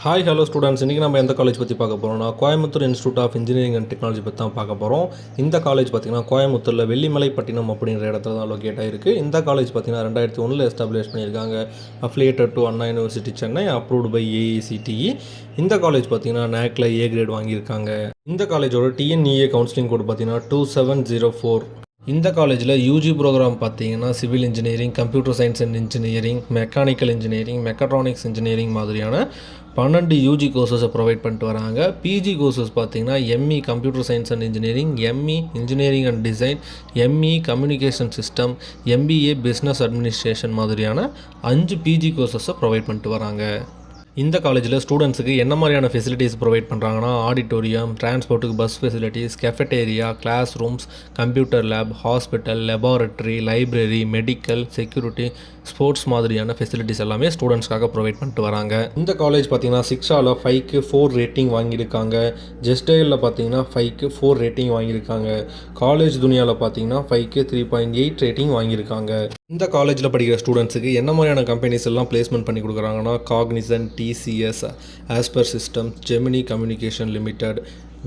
Hi hello students, இன்றைக்கி நம்ம எந்த காலேஜ் பற்றி பார்க்க போகிறோம்னா Coimbatore Institute of Engineering and Technology பற்றி தான் பார்க்க போகிறோம். இந்த காலேஜ் பார்த்திங்கன்னா கோயம்புத்தூரில் வெள்ளிமலைப்பட்டினம் அப்படிங்கிற இடத்துல தான் லொக்கேட் ஆகிருக்கு. இந்த காலேஜ் பார்த்திங்கன்னா 2001 எஸ்டாப்ளிஷ் பண்ணியிருக்காங்க. Affiliated to Anna University Chennai, approved by AICTE. இந்த காலேஜ் பார்த்திங்கன்னா நேக்கில் ஏ கிரேட் வாங்கியிருக்காங்க. இந்த காலேஜோட டிஎன்இஏ கவுன்சிலிங் கோடு பார்த்திங்கன்னா 2704. இந்த காலேஜில் யூஜி ப்ரோக்ராம் பார்த்தீங்கன்னா civil engineering, computer science and engineering, mechanical engineering, mechatronics engineering மாதிரியான 12 யூஜி கோர்சஸை ப்ரொவைட் பண்ணிட்டு வராங்க. பிஜி கோர்சஸ் பார்த்தீங்கன்னா ME computer science and engineering, ME engineering and design, ME communication system, MBA business administration மாதிரியான 5 PG கோர்சஸை provide பண்ணிட்டு வராங்க. இந்த காலேஜில் ஸ்டூடெண்ட்ஸுக்கு என்ன மாதிரியான ஃபெசிலிட்டிஸ் ப்ரொவைட் பண்ணுறாங்கன்னா ஆடிட்டோரியம், டிரான்ஸ்போர்ட்டுக்கு bus facilities, cafeteria, class rooms, computer lab, hospital, laboratory, library, medical, security, sports மாதிரியான ஃபெசிலிட்டிஸ் எல்லாமே ஸ்டூடெண்ட்ஸ்க்காக ப்ரொவைட் பண்ணிட்டு வராங்க. இந்த காலேஜ் பார்த்தீங்கன்னா 6ஆல் 5க்கு 4 ரேட்டிங் வாங்கியிருக்காங்க. ஜெஸ்டேயில் பார்த்தீங்கன்னா 5க்கு 4 ரேட்டிங் வாங்கியிருக்காங்க. காலேஜ் துனியாவில் பார்த்தீங்கன்னா 5க்கு 3.8 ரேட்டிங் வாங்கியிருக்காங்க. இந்த காலேஜில் படிக்கிற ஸ்டூடெண்ட்ஸுக்கு என்ன மாதிரியான கம்பெனிஸ் எல்லாம் பிளேஸ்மெண்ட் பண்ணி கொடுக்குறாங்கன்னா Cognizant, TCS, Aspire Systems, Gemini Communication Limited,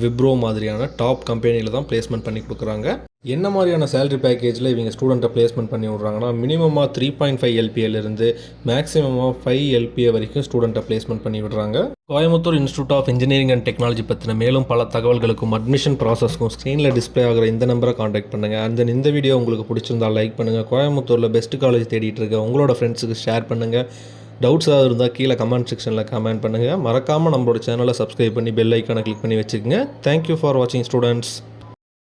Wipro மாதிரியான டாப் கம்பெனியில் தான் பிளேஸ்மெண்ட் பண்ணி கொடுக்குறாங்க. என்ன மாதிரியான சேலரி பேக்கேஜில் இவங்க ஸ்டூடெண்ட்டை பிளேஸ்மெண்ட் பண்ணி விட்றாங்கன்னா மினிமமாக 3.5 எல்பிஏலேருந்து மேக்ஸிமமாக 5 எல்பிஏ வரைக்கும் ஸ்டூடெண்ட்டை பிளேஸ்மெண்ட் பண்ணி விடுறாங்க. Coimbatore Institute of Engineering and Technology பற்றின மேலும் பல தகவல்களுக்கும் அட்மிஷன் ப்ராசஸ்க்கும் ஸ்க்ரீனில் டிஸ்பிளே ஆகிற இந்த நம்பரை காண்டாக்ட் பண்ணுங்கள். அண்ட் இந்த வீடியோ உங்களுக்கு பிடிச்சிருந்தால் லைக் பண்ணுங்கள். கோயம்புத்தூரில் பெஸ்ட் காலேஜ் தேடிட்டு இருக்க உங்களோட ஃப்ரெண்ட்ஸுக்கு ஷேர் பண்ணுங்கள். டவுட்ஸ் ஏதாவது இருந்தால் கீழே கமெண்ட் செக்ஷனில் கமெண்ட் பண்ணுங்கள். மறக்காமல் நம்மளோட சேனலை சப்ஸ்கிரைப் பண்ணி பெல் ஐக்கானை கிளிக் பண்ணி வச்சுக்கோங்க. தேங்க்யூ ஃபார் வாட்சிங் ஸ்டூடெண்ட்ஸ்.